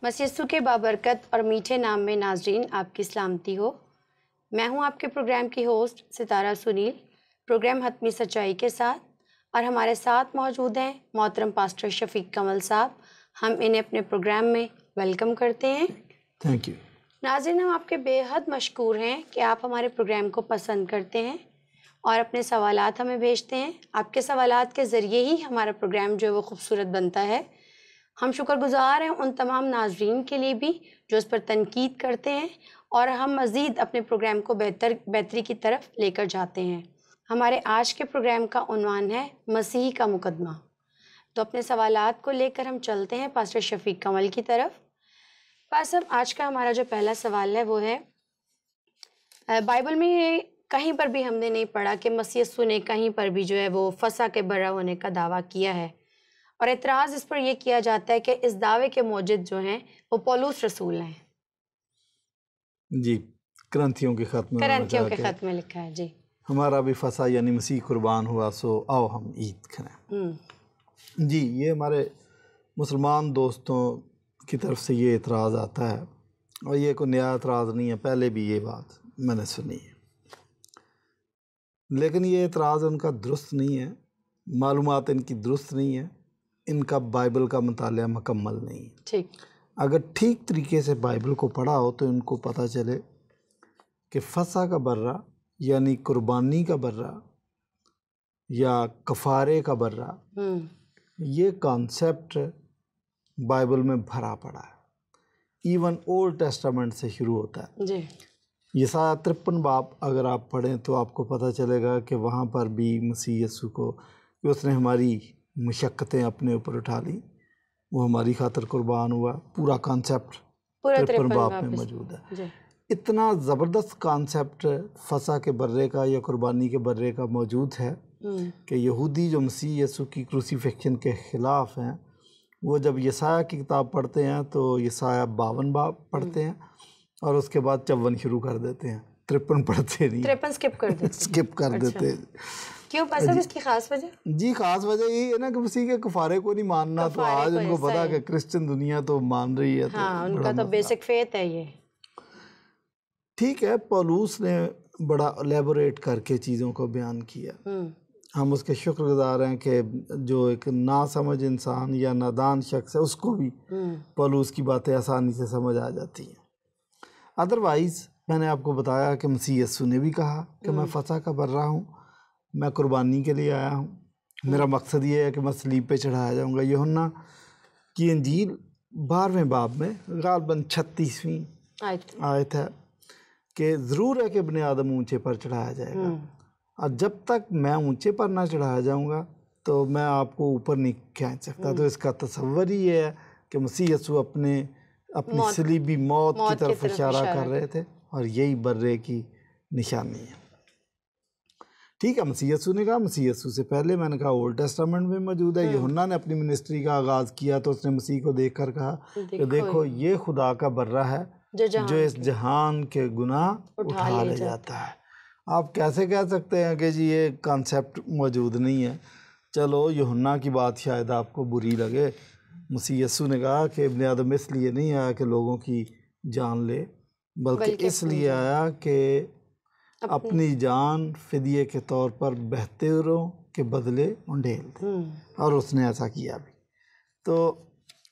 मसीह यीशु के बाबरकत और मीठे नाम में नाजरीन आपकी सलामती हो। मैं हूं आपके प्रोग्राम की होस्ट सितारा सुनील, प्रोग्राम हतमी सच्चाई के साथ। और हमारे साथ मौजूद हैं मोहतरम पास्टर शफीक कमल साहब। हम इन्हें अपने प्रोग्राम में वेलकम करते हैं। Thank you. नाज़रीन, हम आपके बेहद मशकूर हैं कि आप हमारे प्रोग्राम को पसंद करते हैं और अपने सवालात हमें भेजते हैं। आपके सवालात के ज़रिए ही हमारा प्रोग्राम जो है वो खूबसूरत बनता है। हम शुक्रगुजार हैं उन तमाम नाजरीन के लिए भी जो इस पर तनकीद करते हैं और हम मज़ीद अपने प्रोग्राम को बेहतरी की तरफ लेकर जाते हैं। हमारे आज के प्रोग्राम का उन्वान है मसीह का मुकदमा। तो अपने सवालात को लेकर हम चलते हैं पास्टर शफीक कमल की तरफ। पास्टर, आज का हमारा जो पहला सवाल है वो है, बाइबल में कहीं पर भी हमने नहीं पढ़ा कि मसीह यीशु ने कहीं पर भी जो है वो फसा के बर्रा होने का दावा किया है, और एतराज़ इस पर यह किया जाता है कि इस दावे के मौजिद जो हैं वो पौलुस रसूल हैं। जी, करंथियों के खत में लिखा है जी, हमारा भी फसा यानी मसीह कुर्बान हुआ, सो आओ हम ईद करें। जी, ये हमारे मुसलमान दोस्तों की तरफ से ये एतराज़ आता है, और ये कोई नया एतराज़ नहीं है, पहले भी ये बात मैंने सुनी है, लेकिन ये एतराज़ उनका दुरुस्त नहीं है, मालूमात इनकी दुरुस्त नहीं है, इनका बाइबल का मुतालिया मुकम्मल नहीं है। ठीक, अगर ठीक तरीके से बाइबल को पढ़ा हो तो इनको पता चले कि फसा का बर्रा यानी कुर्बानी का बर्रा या कफ़ारे का बर्रा, ये कॉन्सेप्ट बाइबल में भरा पड़ा है। इवन ओल्ड टेस्टामेंट से शुरू होता है जी। यशायाह 53 बाब अगर आप पढ़ें तो आपको पता चलेगा कि वहाँ पर भी मसीह यीशु को कि उसने हमारी मशक्क़तें अपने ऊपर उठा ली, वो हमारी खातिर कुर्बान हुआ। पूरा कॉन्सेप्ट 53 बाब में मौजूद है। इतना ज़बरदस्त कॉन्सेप्ट फसा के बर्रे का या कुर्बानी के बर्रे का मौजूद है कि यहूदी जो मसीह यीशु की क्रूसीफिक्शन के ख़िलाफ़ हैं, वो जब यशायाह की किताब पढ़ते हैं तो यशायाह 52 बाब पढ़ते हैं और उसके बाद 54 शुरू कर देते हैं, 53 पढ़ते नहीं, 53 स्किप कर देते हैं। क्यों पास्टर, इसकी खास वजह? जी, खास वजह यही है ना कि मसीह के कफ़ारे को नहीं मानना। तो आज उनको पता है कि क्रिश्चियन दुनिया तो मान रही है, हाँ, उनका तो बेसिक फेथ है ये। ठीक है, पौलुस ने बड़ा एलेबोरेट करके चीज़ों को बयान किया। हम उसके शुक्रगुजार हैं कि जो एक नासमझ इंसान या नादान शख्स है उसको भी पौलुस की बातें आसानी से समझ आ जाती हैं। अदरवाइज़ मैंने आपको बताया कि मसीह यीशु ने भी कहा कि मैं फसा का बर्रा हूँ, मैं कुर्बानी के लिए आया हूँ, मेरा मकसद ये है कि मैं सलीब पे चढ़ाया जाऊँगा। यूहन्ना की इंजील 12वें बाब में गालबन 36वीं आयत है कि ज़रूर है कि इब्ने आदम ऊँचे पर चढ़ाया जाएगा, और जब तक मैं ऊँचे पर ना चढ़ाया जाऊँगा तो मैं आपको ऊपर नहीं खींच सकता। तो इसका तसव्वुर ही है कि मसीह यीशु अपनी सलीबी मौत की तरफ इशारा कर रहे थे, और यही बर्रे की निशानी है। ठीक है, मसीह यीशु ने कहा, मसीह यीशु से पहले मैंने कहा ओल्ड टेस्टामेंट में मौजूद है। यूहन्ना ने अपनी मिनिस्ट्री का आगाज़ किया तो उसने मसीह को देखकर कहा कि देखो ये खुदा का बर्रा है जो इस जहान के गुनाह उठा ले जाता है। आप कैसे कह सकते हैं कि जी ये कॉन्सेप्ट मौजूद नहीं है? चलो, यूहन्ना की बात शायद आपको बुरी लगे। मसीह यीशु ने कहा कि इब्ने आदम इसलिए नहीं आया कि लोगों की जान ले, बल्कि इसलिए आया कि अपनी जान फिदिये के तौर पर बेहतरों के बदले उंडेल दे, और उसने ऐसा किया भी। तो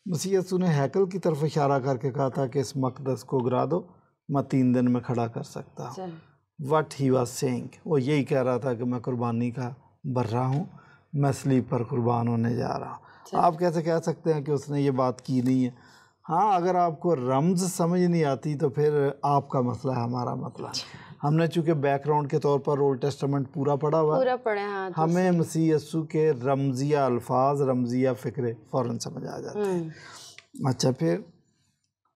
मसीह यीशु ने हैकल की तरफ इशारा करके कहा था कि इस मकदस को गिरा दो, मैं 3 दिन में खड़ा कर सकता हूँ। व्हाट ही वाज सेइंग, वो यही कह रहा था कि मैं कुर्बानी का बर्रा हूँ, मैं सलीब पर कुर्बान होने जा रहा हूँ। आप कैसे कह सकते हैं कि उसने ये बात की नहीं है? हाँ, अगर आपको रम्ज़ समझ नहीं आती तो फिर आपका मसला है, हमारा मसला। हमने चूँकि बैकग्राउंड के तौर पर ओल्ड टेस्टामेंट पूरा पढ़ा हुआ, हाँ, तो हमें मसीह यीशु के रमज़िया अल्फाज, रमज़िया फ़िक्रे फ़ौरन समझ आ जाते हैं। अच्छा, फिर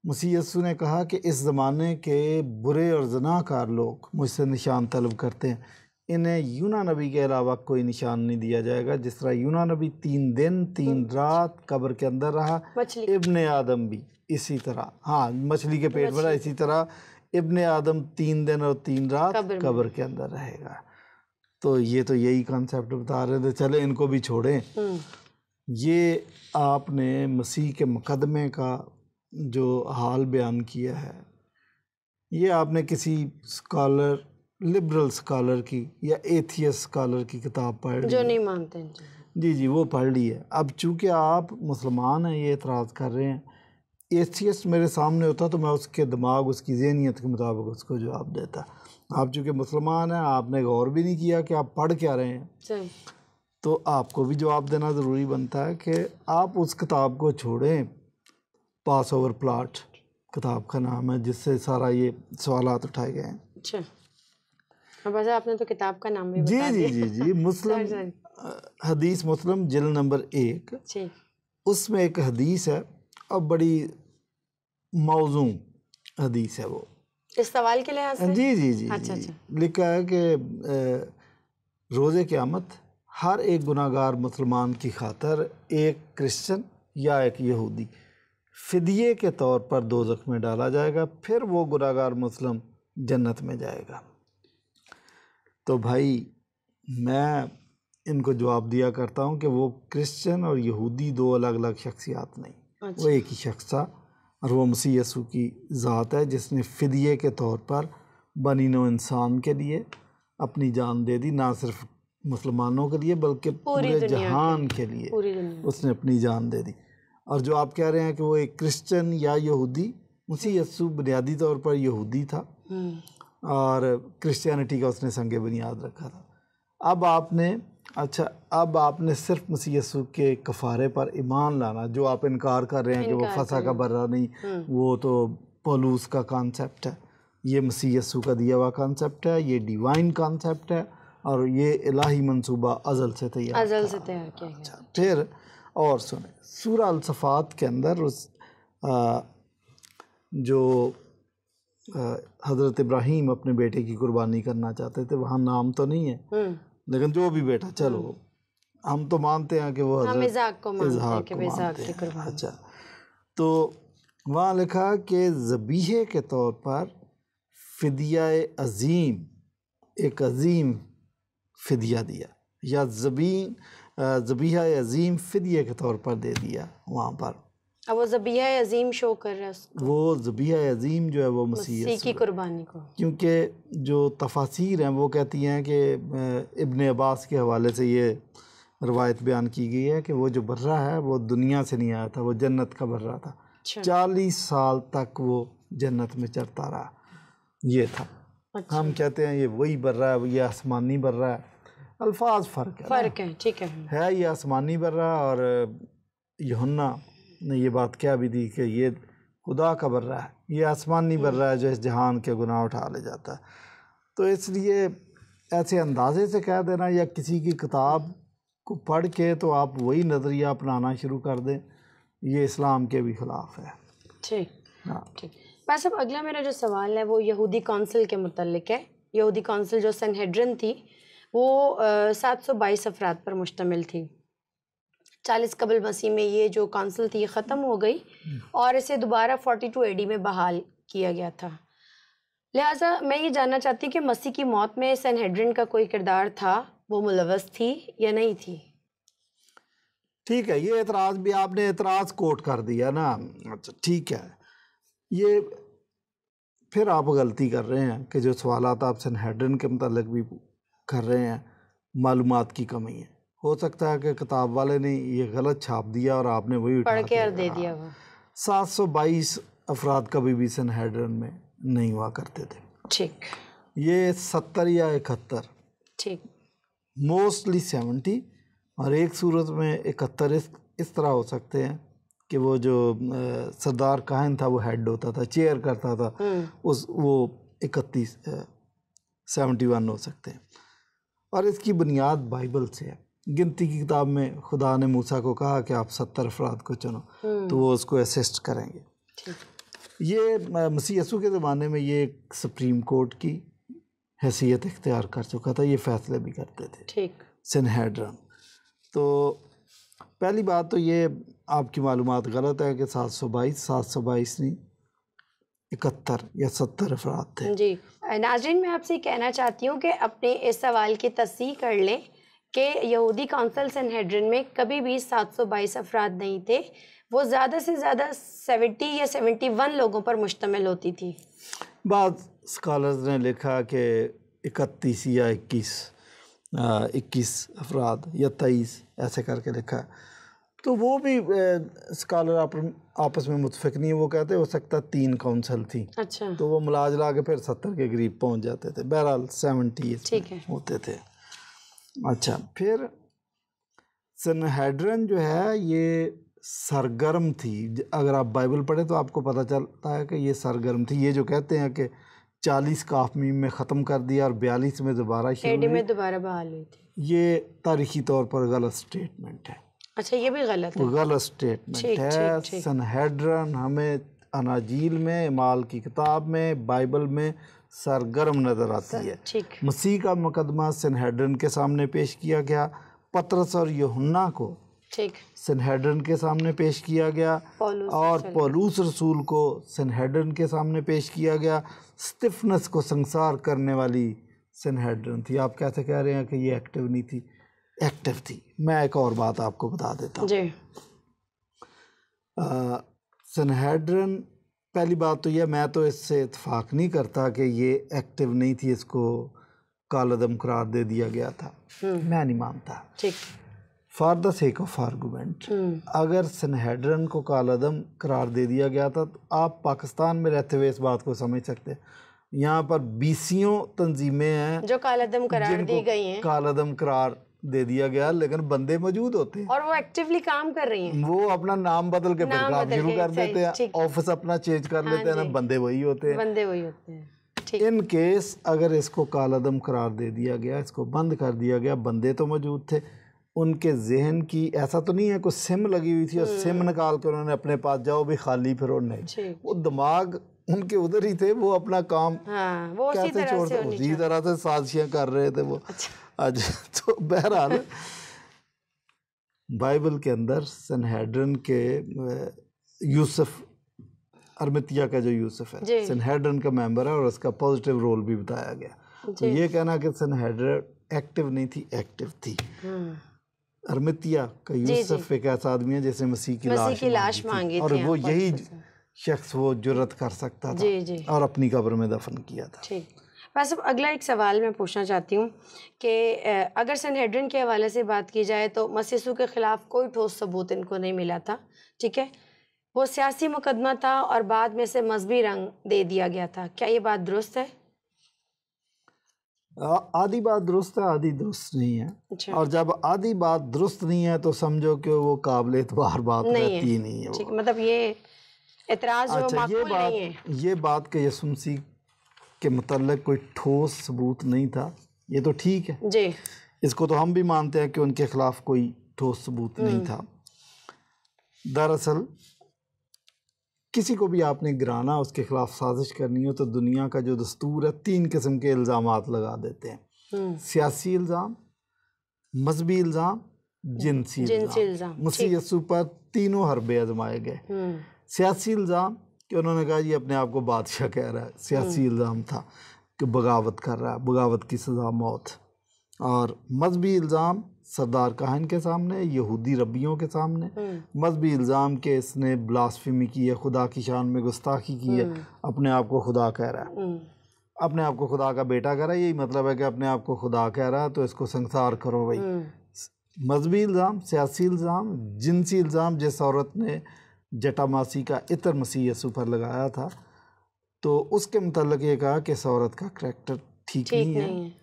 मसीह यीशु ने कहा कि इस ज़माने के बुरे और ज़नाकार लोग मुझसे निशान तलब करते हैं, इन्हें यूना नबी के अलावा कोई निशान नहीं दिया जाएगा। जिस तरह यूना नबी 3 दिन 3 रात कब्र के अंदर रहा, इब्ने आदम भी इसी तरह, हाँ, मछली के पेट में रहा, इसी तरह इब्ने आदम 3 दिन और 3 रात कब्र के अंदर रहेगा। तो यही कॉन्सेप्ट बता रहे थे। चले, इनको भी छोड़ें। ये आपने मसीह के मुकदमे का जो हाल बयान किया है ये आपने किसी स्कॉलर, लिबरल स्कॉलर की या एथियस्ट स्कॉलर की किताब पढ़ ली, जो नहीं मानते हैं। जी जी वो पढ़ ली है। अब चूँकि आप मुसलमान हैं, ये एतराज़ कर रहे हैं, एथियस्ट मेरे सामने होता तो मैं उसके दिमाग, उसकी ज़हनियत के मुताबिक उसको जवाब देता। आप चूँकि मुसलमान हैं, आपने गौर भी नहीं किया कि आप पढ़ क्या रहे हैं, सही। तो आपको भी जवाब देना ज़रूरी बनता है कि आप उस किताब को छोड़ें। पास ओवर प्लॉट किताब का नाम है, जिससे सारा ये सवालात उठाए गए हैं। अच्छा, अब वैसे आपने तो किताब का नाम भी जी बता जी दिया। जी जी मुस्लिम हदीस मुस्लिम जिल्द नंबर 1, उसमें एक हदीस है और बड़ी मौजू हदीस है वो, इस सवाल के लिहाज से। जी जी जी अच्छा जी। अच्छा। लिखा है कि रोज़े क़यामत हर एक गुनाहगार मुसलमान की खातर एक क्रिश्चियन या एक यहूदी फ़िदिये के तौर पर दोज़ख में डाला जाएगा, फिर वो गुनाहगार मुस्लिम जन्नत में जाएगा। तो भाई मैं इनको जवाब दिया करता हूँ कि वो क्रिश्चियन और यहूदी दो अलग अलग शख्सियात नहीं। अच्छा। वो एक ही शख्स था और वो मसीह यसू की ज़ात है, जिसने फ़िदिये के तौर पर बनी नौ इंसान के लिए अपनी जान दे दी, ना सिर्फ मुसलमानों के लिए बल्कि पूरे जहान के लिए उसने अपनी जान दे दी। और जो आप कह रहे हैं कि वो एक क्रिश्चियन या यहूदी, मसीह यसू बुनियादी तौर पर यहूदी था और क्रिश्चियनिटी का उसने संगे बुनियाद रखा था। अब आपने सिर्फ मसीह यसू के कफ़ारे पर ईमान लाना, जो आप इनकार कर रहे हैं कि वो फसा का बर्रा नहीं, वो तो पौलुस का कॉन्सेप्ट है, ये मसीह यसू का दिया हुआ कॉन्सेप्ट है, ये डिवाइन कॉन्सेप्ट है और ये इलाही मंसूबा अज़ल से तैयार किया गया। फिर और सुने, सूरा अल-सफ़ात के अंदर उस जो हज़रत इब्राहीम अपने बेटे की कुर्बानी करना चाहते थे, वहाँ नाम तो नहीं है, लेकिन जो भी बेटा, चलो हम तो मानते हैं कि वो इसहाक को मानते हैं। अच्छा, तो वहाँ लिखा कि ज़बीहे के तौर पर फ़िदिया अज़ीम, एक अज़ीम फ़िदिया दिया, या ज़बीहा अज़ीम फ़िदिये के तौर पर दे दिया वहाँ पर। अब वो ज़बीहा अज़ीम शो कर रहा है उसको, वो ज़बीहा अज़ीम जो है वो मसीह की कुर्बानी को, क्योंकि जो तफासीर हैं वो कहती हैं कि इब्ने अब्बास के हवाले से ये रवायत बयान की गई है कि वो जो बर्रा है वो दुनिया से नहीं आया था, वो जन्नत का बर्रा था। 40 साल तक वो जन्नत में चढ़ता रहा, ये था। हम कहते हैं ये वही बर्रा है, ये आसमानी बर्रा है, अल्फाज फ़र्क है, ठीक है ये आसमानी बर्रा। और यूहन्ना ने ये बात क्या भी दी कि ये खुदा का बर्रा है, ये आसमानी बर्रा है जो इस जहान के गुनाह उठा ले जाता है। तो इसलिए ऐसे अंदाजे से कह देना या किसी की किताब को पढ़ के तो आप वही नज़रिया अपनाना शुरू कर दें, ये इस्लाम के भी ख़िलाफ़ है। ठीक, हाँ ठीक। बस अब अगला मेरा जो सवाल है वो यहूदी कौंसिल के मुतल्लिक है। यहूदी कौंसिल जो सनहेड्रिन थी वो 722 अफराद पर मुश्तमिल थी। 40 कबल मसीह में ये जो कौंसिल थी ख़त्म हो गई और इसे दोबारा 42 AD में बहाल किया गया था। लिहाजा मैं ये जानना चाहती हूँ कि मसीह की मौत में सनहेड्रिन का कोई किरदार था, वो मुलव्वस थी या नहीं थी? ठीक है, ये एतराज़ भी आपने एतराज़ कोट कर दिया ना। अच्छा ठीक है, ये फिर आप गलती कर रहे हैं कि जो सवालात आप सनहेड्रिन के मुतालिक भी कर रहे हैं, मालूमात की कमी है। हो सकता है कि किताब वाले ने ये गलत छाप दिया और आपने वही पढ़ के और दे दिया। 722 अफराद कभी भी सनहेड्रिन में नहीं हुआ करते थे। ठीक, ये 70 या 71, ठीक, मोस्टली 70 और एक सूरत में 71 इस तरह हो सकते हैं कि वो जो सरदार काहिन था वो हेड होता था, चेयर करता था, वो 71 हो सकते हैं। और इसकी बुनियाद बाइबल से है। गिनती की किताब में खुदा ने मूसा को कहा कि आप 70 अफराद को चुनो, तो वो उसको असिस्ट करेंगे। ये मसीह यसू के ज़माने में ये एक सुप्रीम कोर्ट की हैसियत इख्तियार कर चुका था, ये फ़ैसले भी करते थे। ठीक, सनहेड्रिन। तो पहली बात तो ये आपकी मालूमात गलत है कि 722 नहीं, 71 या 70 अफराद थे। जी नाज़रीन, मैं आपसे कहना चाहती हूँ कि अपने इस सवाल की तस्दीक कर लें कि यहूदी कौंसिल सनहेड्रिन में कभी भी 722 अफराद नहीं थे, वो ज़्यादा से ज़्यादा 70 या 71 लोगों पर मुश्तमिल होती थी। बाद स्कॉलर्स ने लिखा कि 31 या 21 अफराद या 23 ऐसे करके लिखा है। तो वो भी स्कॉलर आपस में मुतफिक नहीं, वो कहते हो सकता 3 काउंसिल थी। अच्छा। तो वो मुलाजला के फिर 70 के करीब पहुंच जाते थे। बहरहाल 70 होते थे। अच्छा, फिर सनहेड्रिन जो है ये सरगर्म थी। अगर आप बाइबल पढ़े तो आपको पता चलता है कि ये सरगर्म थी। ये जो कहते हैं कि 40 काफ़मी में ख़त्म कर दिया और 42 में दोबारा शुरू में दोबारा बहाल हुई थी, ये तारीखी तौर पर गलत स्टेटमेंट है। अच्छा, ये भी गलत है, गलत स्टेटमेंट है। सनहेड्रिन हमें अनाजील में, इमाल की किताब में, बाइबल में सरगर्म नज़र आती है। मसीह का मुकदमा सनहेड्रिन के सामने पेश किया गया। पतरस और यूहन्ना को सनहेड्रिन के सामने पेश किया गया और पौलुस रसूल को सनहेड्रिन के सामने पेश किया गया। स्टिफनस को संसार करने वाली सनहेड्रिन थी। आप कैसे कह रहे हैं कि ये एक्टिव नहीं थी? एक्टिव थी। मैं एक और बात आपको बता देता हूँ। सनहेड्रिन, पहली बात तो यह, मैं तो इससे इत्फाक नहीं करता कि ये एक्टिव नहीं थी, इसको कालअदम करार दे दिया गया था। मैं नहीं मानता। For the sake of argument, अगर सनहेड्रिन को कालअदम करार दे दिया गया था तो आप पाकिस्तान में रहते हुए इस बात को समझ सकते हैं। यहाँ पर 20 तंजीमें हैं जो कालअदम करार दी गई हैं, कालअदम करार दे दिया गया, लेकिन बंदे मौजूद होते हैं और वो एक्टिवली काम कर रही हैं। वो अपना नाम बदल के फिर काम शुरू कर देते हैं, ऑफिस अपना चेंज कर लेते हैं, बंदे वही होते हैं। इन केस अगर इसको कालअदम करार दे दिया गया, इसको बंद कर दिया गया, बंदे तो मौजूद थे, उनके जहन की ऐसा तो नहीं है कोई सिम लगी हुई थी और सिम निकाल कर उन्होंने अपने पास जाओ भी खाली फिर और नहीं, वो दिमाग उनके उधर ही थे, वो अपना काम वो कैसे छोड़ते, उसी तरह से साजिशें कर रहे थे वो। आज तो बहरहाल बाइबल के अंदर सनहेड्रिन के यूसुफ, अरमितिया का जो यूसुफ है सनहेड्रिन का मेंबर है और उसका पॉजिटिव रोल भी बताया गया। तो ये कहना कि सनहेड्रिन एक्टिव नहीं थी, एक्टिव थी। अरमितिया का यूसुफ एक ऐसा आदमी है जैसे मसीह की लाश मांगी और वो यही शख्स वो जुर्रत कर सकता था और अपनी कब्र में दफन किया था। बस अब अगला एक सवाल मैं पूछना चाहती हूँ कि अगर सनहेड्रिन के हवाले से बात की जाए तो मसीह यीशु के ख़िलाफ़ कोई ठोस सबूत इनको नहीं मिला था, ठीक है, वो सियासी मुकदमा था और बाद में से मजहबी रंग दे दिया गया था। क्या ये बात दुरुस्त है? आधी बात दुरुस्त है, आधी दुरुस्त नहीं है। अच्छा। और जब आधी बात दुरुस्त नहीं है तो समझो कि वो काबिल एतबार बात रहती नहीं है। ठीक, मतलब ये एतराज़ जो माकूल नहीं है। ये बात कि यीशु मसीह के मतलब कोई ठोस सबूत नहीं था, ये तो ठीक है जी, इसको तो हम भी मानते हैं कि उनके खिलाफ कोई ठोस सबूत नहीं था। दरअसल किसी को भी आपने गिराना, उसके खिलाफ साजिश करनी हो तो दुनिया का जो दस्तूर है 3 किस्म के इल्ज़ामात लगा देते हैं। सियासी इल्ज़ाम, मजहबी इल्ज़ाम, जिनसी इल्ज़ाम। मसीह यीशु पर तीनों हरबे आजमाए गए। सियासी इल्ज़ाम कि उन्होंने कहा ये अपने आप को बादशाह कह रहा है, सियासी इल्ज़ाम था कि बगावत कर रहा है, बगावत की सज़ा मौत। और मजहबी इल्ज़ाम सरदार काहिन के सामने, यहूदी रब्बियों के सामने। मजहबी इल्ज़ाम के इसने ब्लास्फेमी की है, खुदा की शान में गुस्ताखी की है, अपने आप को खुदा कह रहा है, अपने आप को खुदा का बेटा कह रहा है। यही मतलब है कि अपने आप को खुदा कह रहा है तो इसको संसार करो भाई। मजहबी इल्ज़ाम, सियासी इल्ज़ाम, जिनसी इल्ज़ाम, जिस औरत ने जटामासी का इतर मसीह यीशु पर लगाया था तो उसके मुतल्लिक़ ये कहा कि इस औरत का करैक्टर ठीक नहीं है,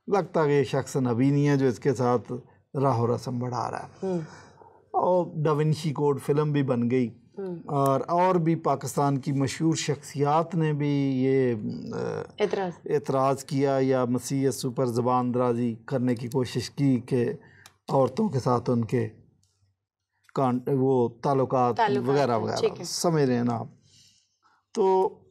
लगता है कि ये शख्स नबी नहीं है जो इसके साथ राह रस्म बढ़ा रहा है। और दा विंची कोड फिल्म भी बन गई और भी पाकिस्तान की मशहूर शख्सियात ने भी ये एतराज़ किया या मसीह यीशु पर ज़बान दराजी करने की कोशिश की कि औरतों के साथ उनके वो ताल्लुकात वगैरह वगैरह, समझ रहे हैं ना आप। तो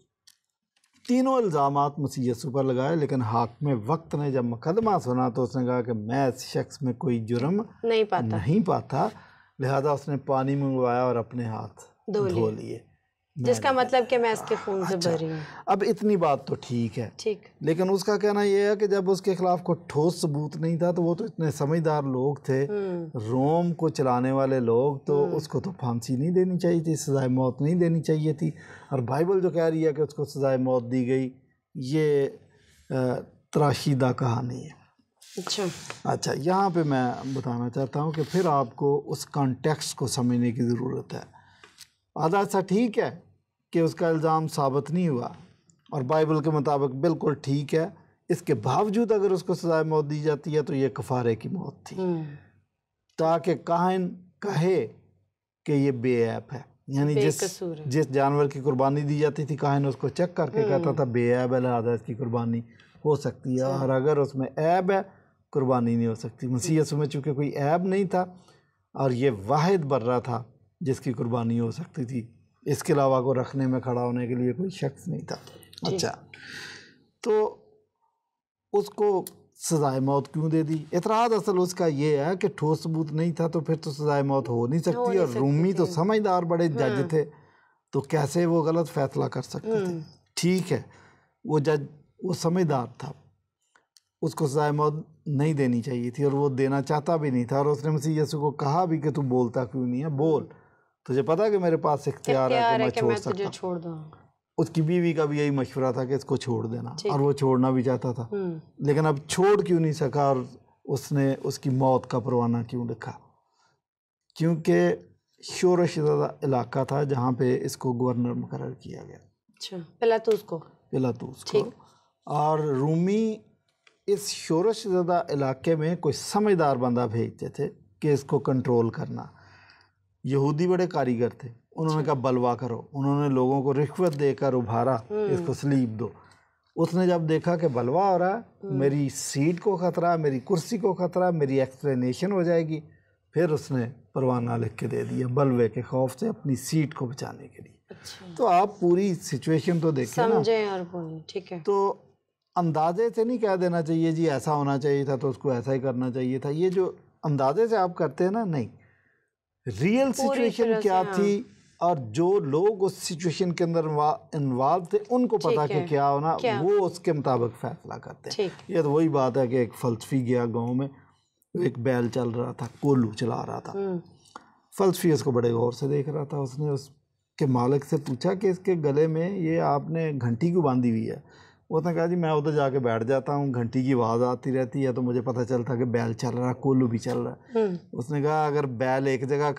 तीनों इल्ज़ामात मसीह यीशु पर लगाए, लेकिन हाकिम वक्त ने जब मुकदमा सुना तो उसने कहा कि मैं इस शख्स में कोई जुर्म नहीं पाता, लिहाजा उसने पानी मंगवाया और अपने हाथ धो लिए। जिसका मतलब कि मैं इसके खून से भरी हूँ। अब इतनी बात तो ठीक है, ठीक, लेकिन उसका कहना यह है कि जब उसके खिलाफ कोई ठोस सबूत नहीं था तो वो तो इतने समझदार लोग थे, रोम को चलाने वाले लोग, तो उसको तो फांसी नहीं देनी चाहिए थी, सजाए मौत नहीं देनी चाहिए थी। और बाइबल जो कह रही है कि उसको सजाए मौत दी गई, ये तराशीदा कहानी है। अच्छा, यहाँ पे मैं बताना चाहता हूँ कि फिर आपको उस कॉन्टेक्स्ट को समझने की ज़रूरत है। आधा सा ठीक है कि उसका इल्ज़ाम साबित नहीं हुआ और बाइबल के मुताबिक बिल्कुल ठीक है, इसके बावजूद अगर उसको सज़ाए मौत दी जाती है तो ये कफ़ारे की मौत थी, ताकि काहिन कहे कि ये बेऐब है। यानी जिस जानवर की कुर्बानी दी जाती थी, काहिन उसको चेक करके कहता था बेऐब है, लिहाजा इसकी कुर्बानी हो सकती है, और अगर उसमें ऐब है कुर्बानी नहीं हो सकती। मसीह यीशु में चूँकि कोई ऐब नहीं था और ये वाहिद बर्रा था जिसकी कुर्बानी हो सकती थी, इसके अलावा को रखने में खड़ा होने के लिए कोई शख्स नहीं था। अच्छा, तो उसको सजाए मौत क्यों दे दी? इतराज़ असल उसका ये है कि ठोस सबूत नहीं था, तो फिर तो सजाए मौत हो नहीं सकती, और रूमी तो समझदार बड़े जज थे, तो कैसे वो गलत फैसला कर सकते थे? ठीक है, वो जज वो समझदार था, उसको सजाए मौत नहीं देनी चाहिए थी और वो देना चाहता भी नहीं था, और उसने मसीह यीशु को कहा भी कि तू बोलता क्यों नहीं है, बोल, तुझे पता है कि मेरे पास इख्तियार है कि मैं छोड़ दूँ। उसकी बीवी का भी यही मशवरा था कि इसको छोड़ देना, और वो छोड़ना भी चाहता था, लेकिन अब छोड़ क्यों नहीं सका, और उसने उसकी मौत का परवाना क्यों लिखा? क्योंकि शोरश ज़्यादा इलाका था जहाँ पे इसको गवर्नर मुकर्रर किया गया। अच्छा, पिलातूस को। और रूमी इस शोरश ज़्यादा इलाके में कोई समझदार बंदा भेजते थे कि इसको कंट्रोल करना। यहूदी बड़े कारीगर थे, उन्होंने कहा बलवा करो, उन्होंने लोगों को रिश्वत देकर उभारा, इसको सलीब दो। उसने जब देखा कि बलवा हो रहा है, मेरी सीट को ख़तरा, मेरी कुर्सी को ख़तरा, मेरी एक्सप्लेनेशन हो जाएगी, फिर उसने परवाना लिख के दे दिया बलवे के खौफ से, अपनी सीट को बचाने के लिए। अच्छा। तो आप पूरी सिचुएशन तो देखें ना, समझें और बोलें, ठीक है। तो अंदाजे से नहीं कह देना चाहिए जी ऐसा होना चाहिए था तो उसको ऐसा ही करना चाहिए था। ये जो अंदाजे से आप करते हैं ना, नहीं, रियल सिचुएशन क्या थी और जो लोग उस सिचुएशन के अंदर इन्वॉल्व थे उनको पता कि क्या होना, वो उसके मुताबिक फैसला करते हैं। ये तो वही बात है कि एक फलसफी गया गांव में, एक बैल चल रहा था, कोल्हू चला रहा था, फलसफी उसको बड़े गौर से देख रहा था। उसने उसके मालिक से पूछा कि इसके गले में ये आपने घंटी क्यों बांधी हुई है? उसने कहा जी मैं उधर जाके बैठ जाता हूँ, घंटी की आवाज़ आती रहती है तो मुझे पता चलता कि बैल चल रहा है, कोल्हू भी चल रहा है। उसने कहा अगर बैल एक जगह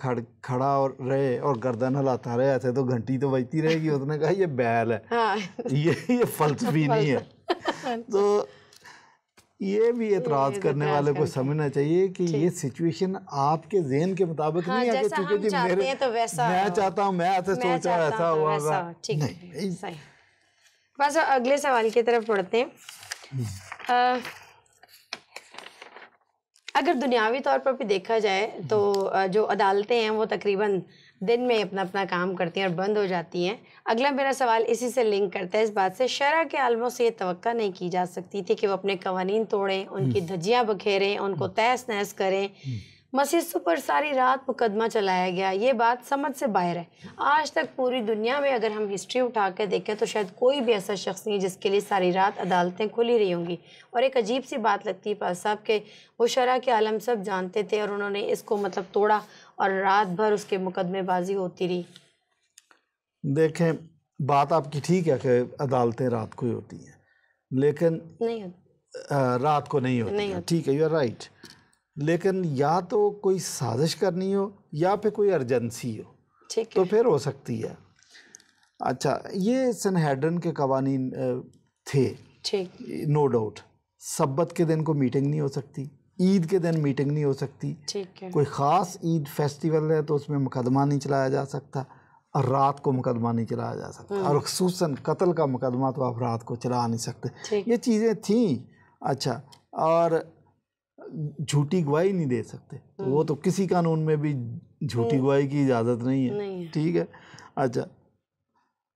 खड़ा और रहे और गर्दन हिलाता रहे ऐसे तो घंटी तो बजती रहेगी। उसने कहा ये बैल है। हाँ। ये फलसफी नहीं है। तो ये भी एतराज़ करने वाले को समझना चाहिए कि ये सिचुएशन आपके ज़हन के मुताबिक नहीं है कि चूँकि जी मैं चाहता हूँ, मैं ऐसे सोच रहा हूँ ऐसा होगा, नहीं। बस अगले सवाल की तरफ बढ़ते हैं। अगर दुनियावी तौर पर भी देखा जाए तो जो अदालतें हैं वो तकरीबन दिन में अपना अपना काम करती हैं और बंद हो जाती हैं। अगला मेरा सवाल इसी से लिंक करता है, इस बात से शरअ के आलमों से ये तवक्का नहीं की जा सकती थी कि वो अपने कवानीन तोड़ें, उनकी धज्जियाँ बखेरें, उनको तहस नहस करें। मसीह पर सारी रात मुकदमा चलाया गया, ये बात समझ से बाहर है। आज तक पूरी दुनिया में अगर हम हिस्ट्री उठा कर देखें तो शायद कोई भी ऐसा शख्स नहीं जिसके लिए सारी रात अदालतें खुली रही होंगी। और एक अजीब सी बात लगती है पास साहब के वो शरअ के आलम सब जानते थे और उन्होंने इसको मतलब तोड़ा और रात भर उसके मुकदमेबाजी होती रही। देखें, बात आपकी ठीक है कि अदालतें रात को ही होती हैं, लेकिन नहीं रात को नहीं होती। ठीक है, यू आर राइट, लेकिन या तो कोई साजिश करनी हो या फिर कोई अर्जेंसी हो, ठीक तो फिर हो सकती है। अच्छा, ये सनहेड्रिन के कवानीन थे, ठीक, नो डाउट। सब्बत के दिन को मीटिंग नहीं हो सकती, ईद के दिन मीटिंग नहीं हो सकती, ठीक है। कोई ख़ास ईद फेस्टिवल है तो उसमें मुकदमा नहीं चलाया जा सकता, और रात को मुकदमा नहीं चलाया जा सकता, और खुसूसन कत्ल का मुकदमा तो आप रात को चला नहीं सकते। ये चीज़ें थी। अच्छा, और झूठी गवाही नहीं दे सकते, तो वो तो किसी कानून में भी झूठी गवाही की इजाज़त नहीं है। ठीक है। अच्छा,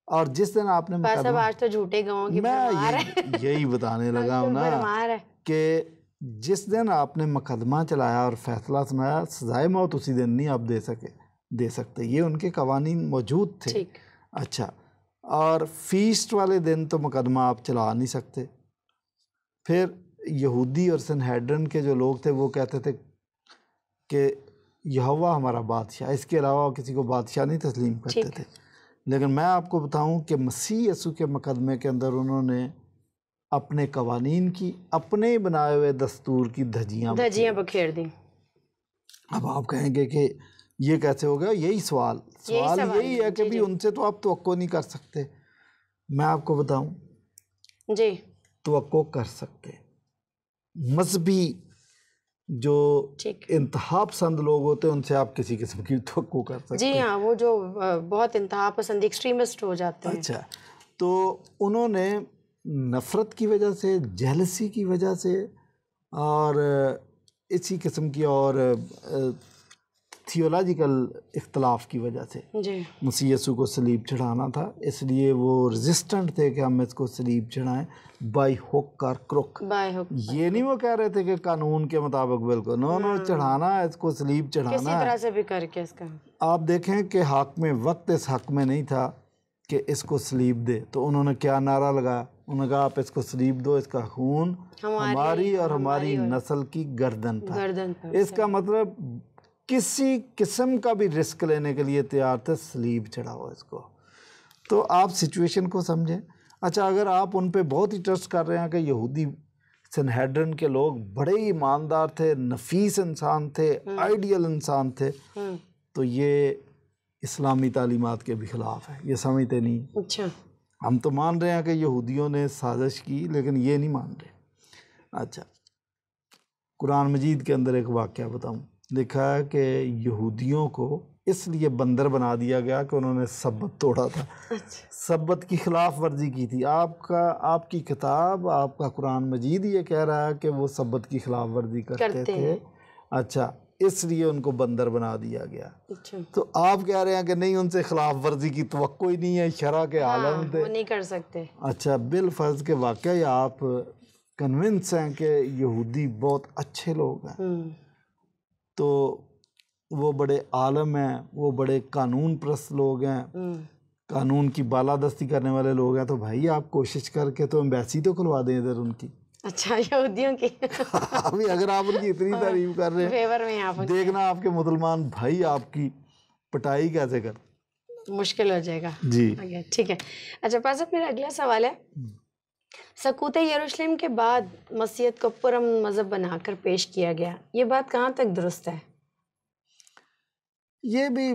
और जिस दिन आपने आज तो झूठे गवाहों की मैं यही बताने लगा हूँ ना कि जिस दिन आपने मुकदमा चलाया और फैसला सुनाया, सजाए मौत उसी दिन नहीं आप दे सकते, ये उनके कवानीन मौजूद थे। अच्छा, और फीस्ट वाले दिन तो मुकदमा आप चला नहीं सकते। फिर यहूदी और सनहेड्रिन के जो लोग थे वो कहते थे कि यहोवा हमारा बादशाह, इसके अलावा किसी को बादशाह नहीं तस्लीम करते थे। लेकिन मैं आपको बताऊं कि मसीह यसु के मुकदमे के अंदर उन्होंने अपने कवानीन की, अपने ही बनाए हुए दस्तूर की धज्जियाँ बखेर दी। अब आप कहेंगे कि ये कैसे हो गया? यही सवाल यही है कि भी उनसे तो आप तवक्को नहीं कर सकते। मैं आपको बताऊं जी, तवक्को कर सकते। मजहबी जो इंतहा पसंद लोग होते हैं उनसे आप किसी किस्म की तवक्को कर सकते हैं। जी हाँ, वो जो बहुत इंतहा पसंद एक्सट्रीमिस्ट हो जाते हैं। अच्छा, तो उन्होंने नफ़रत की वजह से, जेलसी की वजह से और इसी किस्म की और थियोलॉजिकल इख्तलाफ की वजह से मसीह यसू को सलीब चढ़ाना था। इसलिए वो रेजिस्टेंट थे कि हम इसको सलीब चढ़ाएं बाय हुक और क्रुक। ये नहीं वो कह रहे थे कि कानून के मुताबिक, बिल्कुल नो चढ़ाना है इसको, सलीब चढ़ाना किसी तरह से भी करके इसका। आप देखें कि हाकिम वक्त इस हक में नहीं था कि इसको सलीब दे, तो उन्होंने क्या नारा लगाया? उन्होंने कहा आप इसको सलीब दो, इसका खून हमारी और हमारी नस्ल की गर्दन पर। इसका मतलब किसी किस्म का भी रिस्क लेने के लिए तैयार थे, सलीब चढ़ाओ इसको। तो आप सिचुएशन को समझें। अच्छा, अगर आप उन पे बहुत ही ट्रस्ट कर रहे हैं कि यहूदी सनहेड्रिन के लोग बड़े ईमानदार थे, नफीस इंसान थे, आइडियल इंसान थे, तो ये इस्लामी तालीमात के भी खिलाफ है, ये समझते नहीं। अच्छा, हम तो मान रहे हैं कि यहूदियों ने साजिश की, लेकिन ये नहीं मान रहे। अच्छा, कुरान मजीद के अंदर एक वाक़या बताऊं। लिखा है कि यहूदियों को इसलिए बंदर बना दिया गया कि उन्होंने सब्बत तोड़ा था। अच्छा। सब्बत की खिलाफ वर्जी की थी। आपकी किताब, आपका कुरान मजीद ये कह रहा है कि वो सब्बत की खिलाफ वर्जी करते थे। अच्छा, इसलिए उनको बंदर बना दिया गया। अच्छा। तो आप कह रहे हैं कि नहीं, उनसे खिलाफ वर्जी की तवक्को ही नहीं है, शरा के आलम थे, वो नहीं कर सकते। अच्छा, बिल फर्ज के वाकई आप कन्विंस हैं कि यहूदी बहुत अच्छे लोग हैं, तो वो बड़े आलम हैं, वो बड़े कानून परस्त लोग हैं, कानून की बालादस्ती करने वाले लोग हैं, तो भाई आप कोशिश करके तो एम्बेसी तो खुलवा दें इधर उनकी। अच्छा, यहूदियों की अभी अगर आप उनकी इतनी तारीफ कर रहे हैं, फेवर में आप देखना आपके मुसलमान भाई आपकी पटाई कैसे कर, मुश्किल हो जाएगा जी। ठीक है। अच्छा पास, मेरा अगला सवाल है, सकूत यरूशलेम के बाद मसीहत को पुरअमन मजहब बनाकर पेश किया गया, ये बात कहाँ तक दुरुस्त है? ये भी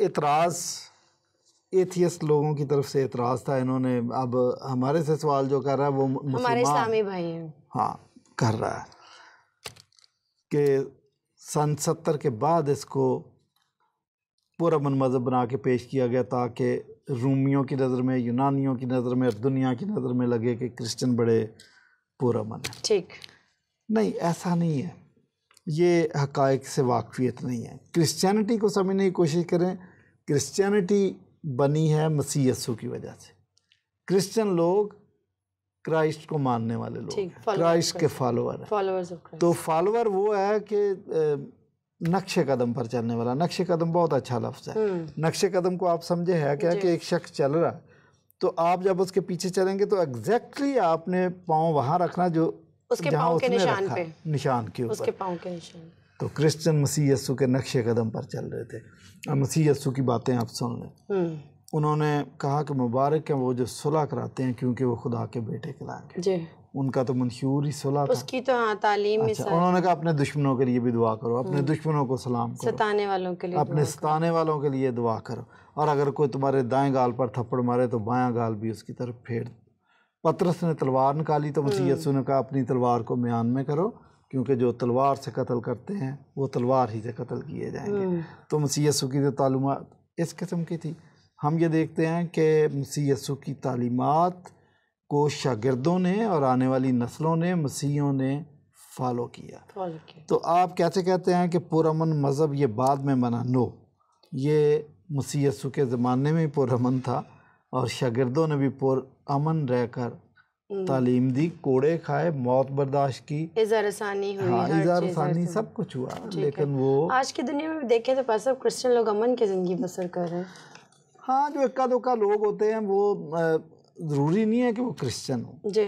एतराज़ एथियस्ट लोगों की तरफ से एतराज़ था। इन्होंने अब हमारे से सवाल जो कर रहा है वो हमारे इस्लामी भाई हैं, हाँ, कर रहा है कि सन 70 के बाद इसको पुरअमन मजहब बना के पेश किया गया ताकि रूमियों की नज़र में, यूनानियों की नज़र में, दुनिया की नज़र में लगे कि क्रिश्चियन बड़े पुरअमन है। ठीक नहीं, ऐसा नहीं है, ये हक़ाइक़ से वाकफ़ियत नहीं है। क्रिश्चियनिटी को समझने की कोशिश करें। क्रिश्चियनिटी बनी है मसीह यस्सु की वजह से। क्रिश्चियन लोग क्राइस्ट को मानने वाले लोग हैं, क्राइस्ट के फॉलोअर हैं। तो फॉलोअर वो है कि नक्शे कदम पर चलने वाला। नक्शे कदम बहुत अच्छा लफ्ज़ है। नक्शे कदम को आप समझे है क्या कि एक शख्स चल रहा है, तो आप जब उसके पीछे चलेंगे तो एग्जैक्टली आपने पाँव वहाँ रखना जो उसके पाँव के निशान पे, निशान के ऊपर, उसके पाँव के निशान। तो क्रिश्चियन मसीह यस्सु के नक्शे कदम पर चल रहे थे। अब मसीह यस्सु की बातें आप सुन लें। उन्होंने कहा कि मुबारक है वो जो सुलह कराते हैं, क्योंकि वो खुदा के बेटे कहलाएंगे। जी, उनका तो मंशूर ही सुलह था, उसकी तो हाँ तालीम में। अच्छा, उन्होंने कहा अपने दुश्मनों के लिए भी दुआ करो, अपने दुश्मनों को सलाम करो, सताने वालों के लिए, अपने सताने वालों के लिए दुआ करो, और अगर कोई तुम्हारे दाएं गाल पर थप्पड़ मारे तो बायां गाल भी उसकी तरफ फेर। पतरस ने तलवार निकाली तो मसीह यस्सु ने कहा अपनी तलवार को म्यान में करो, क्योंकि जो तलवार से कत्ल करते हैं वो तलवार ही से कत्ल किए जाएंगे। तो मसीह यस्सु की जो तालीमात इस किस्म की थी। हम ये देखते हैं कि मसीह यस्सु की तालीमात को शागिर्दों ने और आने वाली नस्लों ने, मसीहों ने फॉलो किया। तो आप कैसे कहते हैं कि पुरअमन मज़हब ये बाद में बना? नो, ये मसीह यस्सु के ज़माने में पुरअमन था और शागिर्दों ने भी पुरअमन रहकर तालीम दी, कोड़े खाए, मौत बर्दाश्त की, इज़ार-ए-सानी हुई, हाँ, इज़ार-ए-सानी सब कुछ हुआ। लेकिन वो आज की दुनिया में देखें तो पास क्रिश्चियन लोग अमन की ज़िंदगी बसर कर रहे हैं। हाँ, जो इक्का दुक्का लोग होते हैं वो ज़रूरी नहीं है कि वो क्रिश्चियन हो जी।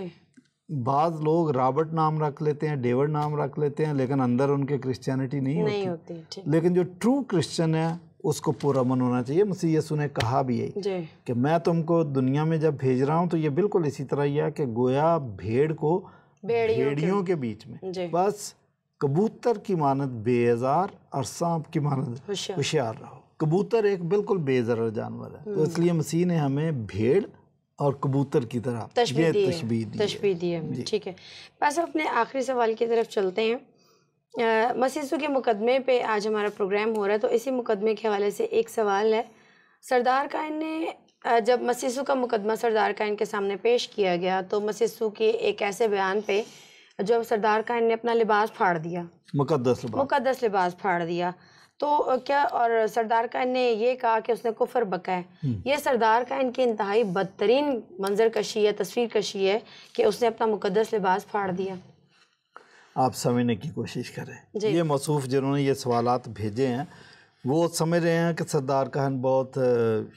बाज़ लोग रॉबर्ट नाम रख लेते हैं, डेविड नाम रख लेते हैं, लेकिन अंदर उनके क्रिश्चियनिटी नहीं होती। ठीक। लेकिन जो ट्रू क्रिश्चियन है उसको पूरा मन होना चाहिए। मसीह यीशु ने कहा भी है कि मैं तुमको दुनिया में जब भेज रहा हूँ तो ये बिल्कुल इसी तरह ही है कि गोया भेड़ को भेड़ियों के बीच में, बस कबूतर की मानद बेजार और सांप की मानद होशियार रहो। कबूतर एक बिल्कुल बेज़र जानवर है, तो इसलिए मसीह ने हमें भेड़ और कबूतर की तरह तशबीह दी है। ठीक है, बस अपने आखिरी सवाल की तरफ चलते हैं। मसीह यीशु के मुकदमे पे आज हमारा प्रोग्राम हो रहा है, तो इसी मुकदमे के हवाले से एक सवाल है। सरदार कायन ने जब मसीह यीशु का मुकदमा सरदार कायन के सामने पेश किया गया तो मसीह यीशु के एक ऐसे बयान पे जब सरदार कायन ने अपना लिबास फाड़ दिया, मुकद्दस लिबास फाड़ दिया, तो क्या, और सरदार कायन ने ये कहा कि उसने कुफर बका है। ये सरदार कायन की इंतहाई बदतरीन मंजर कशी है, तस्वीर कशी है कि उसने अपना मुकद्दस लिबास फाड़ दिया। आप समझने की कोशिश करें, ये मौसूफ जिन्होंने ये सवालात भेजे हैं वो समझ रहे हैं कि सरदार कायन बहुत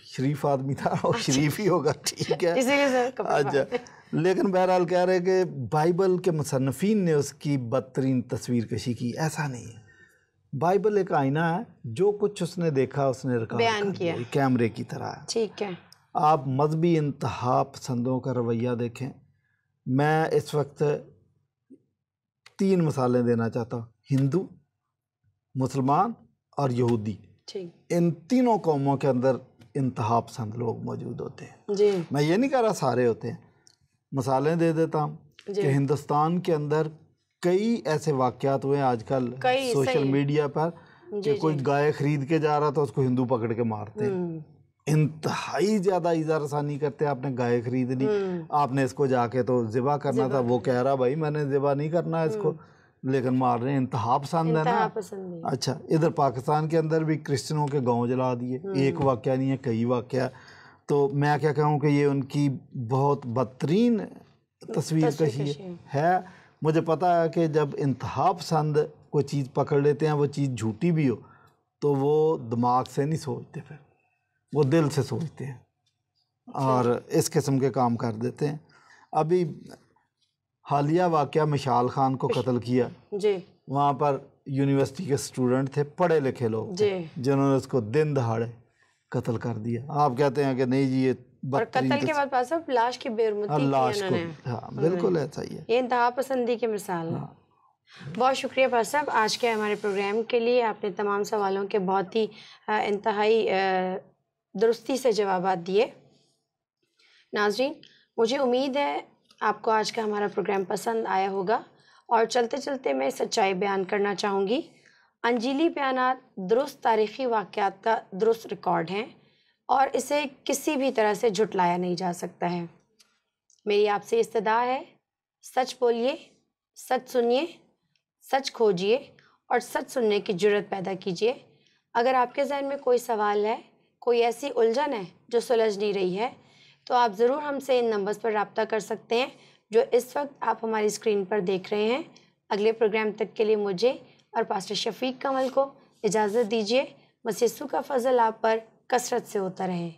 शरीफ आदमी था और शरीफ ही होगा, ठीक है, इसीलिए सर। अच्छा, लेकिन बहरहाल कह रहे हैं कि बाइबल के मुसन्निफीन ने उसकी बदतरीन तस्वीर कशी की। ऐसा नहीं है, बाइबल एक आईना है, जो कुछ उसने देखा उसने बयान किया, कैमरे की तरह। ठीक है। आप मजहबी इंतहा पसंदों का रवैया देखें। मैं इस वक्त 3 मिसालें देना चाहता हूँ, हिंदू, मुसलमान और यहूदी। इन तीनों कौमों के अंदर इंतहा पसंद लोग मौजूद होते हैं जी। मैं ये नहीं कह रहा सारे होते हैं। मिसालें दे देता हूँ कि हिंदुस्तान के अंदर कई ऐसे वाक़यात हुए आजकल सोशल मीडिया पर कि कोई गाय खरीद के जा रहा था, उसको हिंदू पकड़ के मारते हैं। इंतहाई ज़्यादा इज़हार रसानी करते हैं, आपने गाय खरीद ली, आपने इसको जाके तो ज़िबा करना था, वो कह रहा भाई मैंने ज़िबा नहीं करना है इसको, लेकिन मार रहे हैं। इंतहा पसंद है ना। अच्छा, इधर पाकिस्तान के अंदर भी क्रिश्चियनों के गाँव जला दिए, एक वाक़या नहीं है, कई वाक़या। तो मैं क्या कहूँ कि ये उनकी बहुत बदतरीन तस्वीर कशी है। मुझे पता है कि जब इंतहा पसंद कोई चीज़ पकड़ लेते हैं, वो चीज़ झूठी भी हो तो वो दिमाग से नहीं सोचते, फिर वो दिल से सोचते हैं और इस किस्म के काम कर देते हैं। अभी हालिया वाक़या मिशाल खान को कत्ल किया जी। वहाँ पर यूनिवर्सिटी के स्टूडेंट थे, पढ़े लिखे लोग जिन्होंने उसको दिन दहाड़े कत्ल कर दिया। आप कहते हैं कि नहीं जी ये और कत्ल के बाद पास लाश की बेरुमती की उन्होंने। हाँ, बिल्कुल ऐसा ही है। ये इंतहा पसंदी की मिसाल है। बहुत शुक्रिया पास साहब आज के हमारे प्रोग्राम के लिए। आपने तमाम सवालों के बहुत ही इंतहाई दुरुस्ती से जवाब दिए। नाज़रीन, मुझे उम्मीद है आपको आज का हमारा प्रोग्राम पसंद आया होगा। और चलते चलते मैं सच्चाई बयान करना चाहूँगी। अंजीली बयानात दुरुस्त तारीख़ी वाक़यात का दुरुस्त रिकॉर्ड हैं और इसे किसी भी तरह से झुटलाया नहीं जा सकता है। मेरी आपसे इस्तदा है, सच बोलिए, सच सुनिए, सच खोजिए और सच सुनने की जुर्रत पैदा कीजिए। अगर आपके ज़हन में कोई सवाल है, कोई ऐसी उलझन है जो सुलझ नहीं रही है, तो आप ज़रूर हमसे इन नंबर्स पर रब्ता कर सकते हैं जो इस वक्त आप हमारी स्क्रीन पर देख रहे हैं। अगले प्रोग्राम तक के लिए मुझे और पास्टर शफीक कमल को इजाज़त दीजिए। मसीह यीशु का फजल आप पर कसरत से होता रहे।